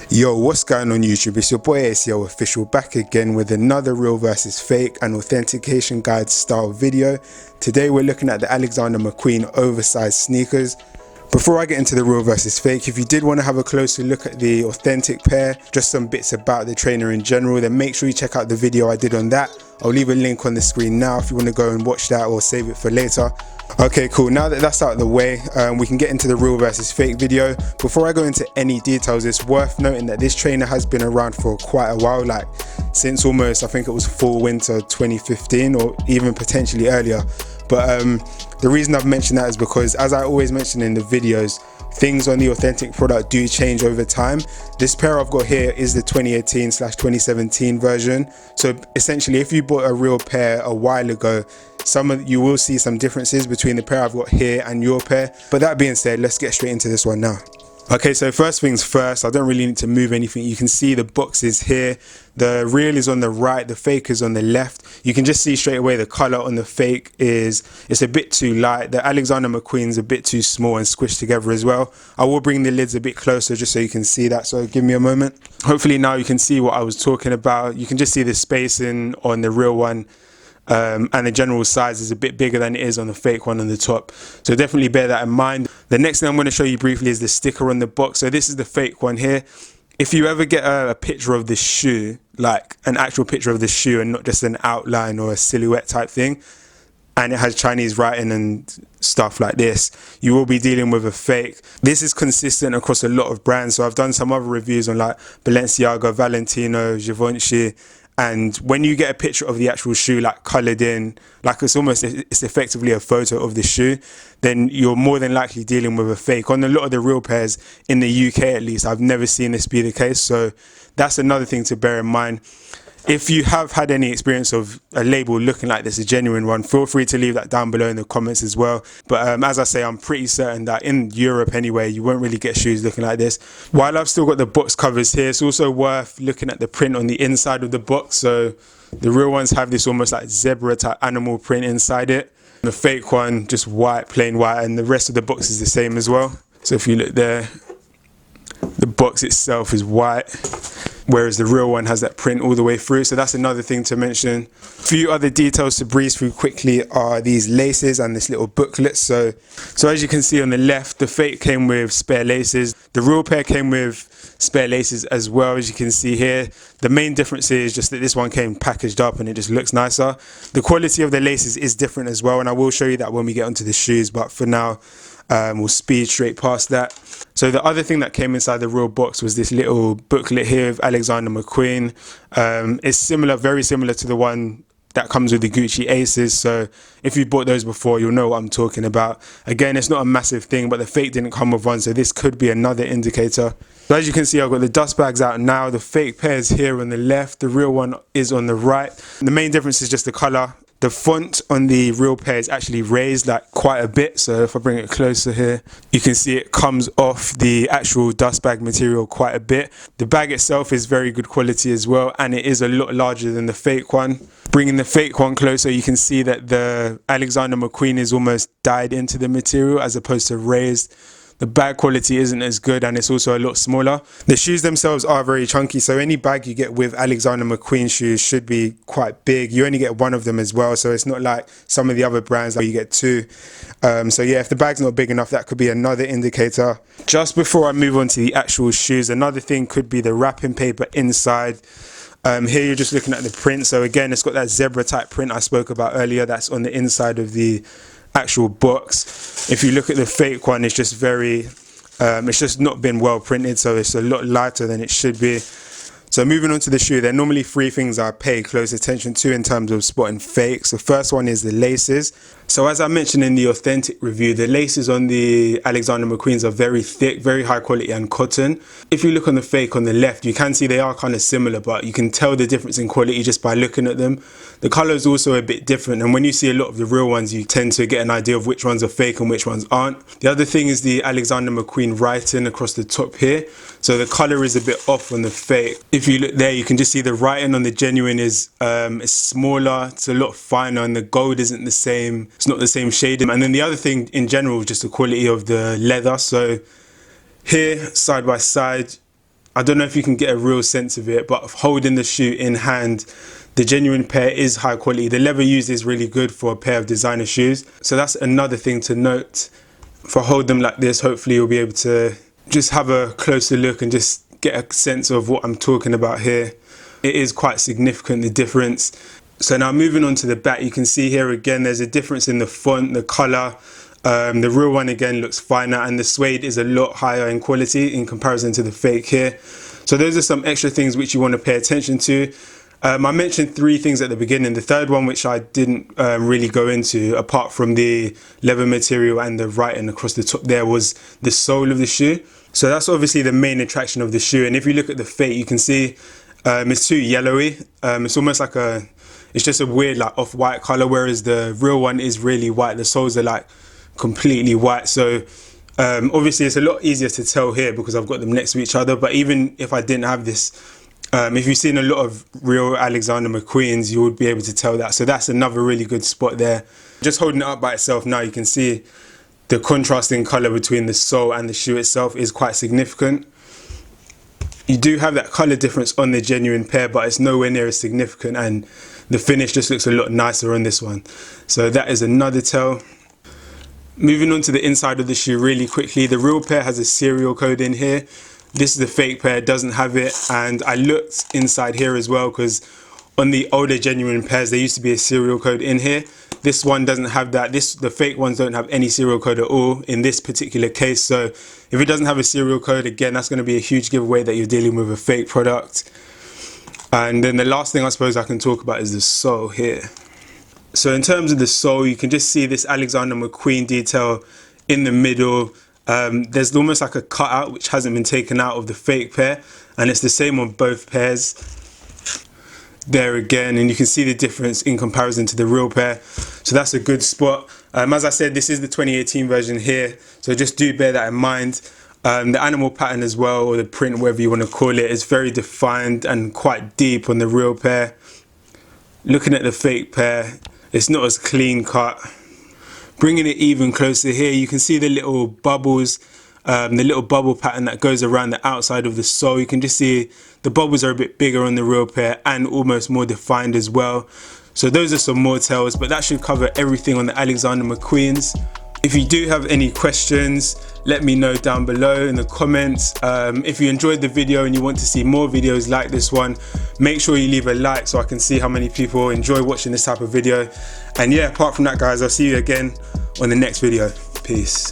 Yo, what's going on YouTube? It's your boy ACO Official back again with another real versus fake and authentication guide style video. Today we're looking at the Alexander McQueen oversized sneakers. Before I get into the real versus fake, if you did want to have a closer look at the authentic pair, just some bits about the trainer in general, then make sure you check out the video I did on that. I'll leave a link on the screen now if you want to go and watch that or save it for later. Okay, cool. Now that that's out of the way, we can get into the real versus fake video. Before I go into any details, it's worth noting that this trainer has been around for quite a while, like since almost, I think it was fall winter 2015 or even potentially earlier. But the reason I've mentioned that is because, as I always mention in the videos, things on the authentic product do change over time. This pair I've got here is the 2018/2017 version. So essentially, if you bought a real pair a while ago, you will see some differences between the pair I've got here and your pair. But that being said, let's get straight into this one now. Okay, so first things first, I don't really need to move anything. You can see the boxes here. The real is on the right, the fake is on the left. You can just see straight away the color on the fake it's a bit too light. The Alexander McQueen's a bit too small and squished together as well. I will bring the lids a bit closer just so you can see that, so give me a moment. Hopefully now you can see what I was talking about. You can just see the spacing on the real one. And the general size is a bit bigger than it is on the fake one on the top, so definitely bear that in mind. The next thing I'm going to show you briefly is the sticker on the box. So this is the fake one here. If you ever get a picture of the shoe, like an actual picture of the shoe and not just an outline or a silhouette type thing, and it has Chinese writing and stuff like this, you will be dealing with a fake. This is consistent across a lot of brands, so I've done some other reviews on like Balenciaga, Valentino, Givenchy. And when you get a picture of the actual shoe, like coloured in, like it's effectively a photo of the shoe, then you're more than likely dealing with a fake. On a lot of the real pairs, in the UK at least, I've never seen this be the case. So that's another thing to bear in mind. If you have had any experience of a label looking like this, a genuine one, feel free to leave that down below in the comments as well. But as I say, I'm pretty certain that in Europe anyway, you won't really get shoes looking like this. While I've still got the box covers here, it's also worth looking at the print on the inside of the box. So the real ones have this almost like zebra type animal print inside it. The fake one, just white, plain white, and the rest of the box is the same as well. So if you look there, the box itself is white, whereas the real one has that print all the way through. So that's another thing to mention. A few other details to breeze through quickly are these laces and this little booklet. So as you can see on the left, the fake came with spare laces. The real pair came with spare laces as well, as you can see here. The main difference is just that this one came packaged up and it just looks nicer. The quality of the laces is different as well, and I will show you that when we get onto the shoes, but for now we'll speed straight past that. So the other thing that came inside the real box was this little booklet here of Alexander McQueen. It's similar, very similar to the one that comes with the Gucci Aces. So if you bought those before, you'll know what I'm talking about. Again, it's not a massive thing, but the fake didn't come with one, so this could be another indicator. So as you can see, I've got the dust bags out now. The fake pair is here on the left, the real one is on the right. The main difference is just the color. The font on the real pair is actually raised like quite a bit, so if I bring it closer here, you can see it comes off the actual dust bag material quite a bit. The bag itself is very good quality as well, and it is a lot larger than the fake one. Bringing the fake one closer, you can see that the Alexander McQueen is almost dyed into the material as opposed to raised. The bag quality isn't as good, and it's also a lot smaller. The shoes themselves are very chunky, so any bag you get with Alexander McQueen shoes should be quite big. You only get one of them as well, so it's not like some of the other brands where you get two. So yeah, if the bag's not big enough, that could be another indicator. Just before I move on to the actual shoes, another thing could be the wrapping paper inside. Here you're just looking at the print. So again, it's got that zebra type print I spoke about earlier. That's on the inside of the actual box. If you look at the fake one, it's just it's just not been well printed, so it's a lot lighter than it should be. So moving on to the shoe, there are normally three things I pay close attention to in terms of spotting fakes. The first one is the laces. So as I mentioned in the authentic review, the laces on the Alexander McQueens are very thick, very high quality and cotton. If you look on the fake on the left, you can see they are kind of similar, but you can tell the difference in quality just by looking at them. The color is also a bit different, and when you see a lot of the real ones, you tend to get an idea of which ones are fake and which ones aren't. The other thing is the Alexander McQueen writing across the top here. So the color is a bit off on the fake. If you look there, you can just see the writing on the genuine is smaller, it's a lot finer, and the gold isn't the same. It's not the same shading. And then the other thing in general is just the quality of the leather. So here, side by side, I don't know if you can get a real sense of it, but holding the shoe in hand, the genuine pair is high quality. The leather used is really good for a pair of designer shoes. So that's another thing to note. If I hold them like this, hopefully you'll be able to just have a closer look and just get a sense of what I'm talking about here. It is quite significant, the difference. So now moving on to the back, you can see here again, there's a difference in the font, the color. The real one again looks finer, and the suede is a lot higher in quality in comparison to the fake here. So those are some extra things which you want to pay attention to. I mentioned 3 things at the beginning. The third one, which I didn't really go into, apart from the leather material and the writing across the top there, was the sole of the shoe. So that's obviously the main attraction of the shoe. And if you look at the fake, you can see it's too yellowy. It's almost like it's just a weird like off-white color, whereas the real one is really white. The soles are like completely white. So obviously it's a lot easier to tell here because I've got them next to each other. But even if I didn't have this, if you've seen a lot of real Alexander McQueens, you would be able to tell that. So that's another really good spot there. Just holding it up by itself now, you can see the contrasting color between the sole and the shoe itself is quite significant. You do have that color difference on the genuine pair, but it's nowhere near as significant, and the finish just looks a lot nicer on this one. So that is another tell. Moving on to the inside of the shoe really quickly, the real pair has a serial code in here. This is the fake pair, doesn't have it, and I looked inside here as well because on the older genuine pairs there used to be a serial code in here. This one doesn't have that. The fake ones don't have any serial code at all in this particular case. So if it doesn't have a serial code, again, that's going to be a huge giveaway that you're dealing with a fake product. And then the last thing I suppose I can talk about is the sole here. So in terms of the sole, you can just see this Alexander McQueen detail in the middle. There's almost like a cutout which hasn't been taken out of the fake pair, and it's the same on both pairs there again, and you can see the difference in comparison to the real pair. So that's a good spot. As I said, this is the 2018 version here, so just do bear that in mind. The animal pattern as well, or the print, whatever you want to call it, is very defined and quite deep on the real pair. Looking at the fake pair, it's not as clean cut. Bringing it even closer here, you can see the little bubbles, the little bubble pattern that goes around the outside of the sole. You can just see the bubbles are a bit bigger on the real pair and almost more defined as well. So those are some more tells, but that should cover everything on the Alexander McQueens. If you do have any questions, let me know down below in the comments. If you enjoyed the video and you want to see more videos like this one, make sure you leave a like so I can see how many people enjoy watching this type of video. And yeah, apart from that guys, I'll see you again on the next video. Peace.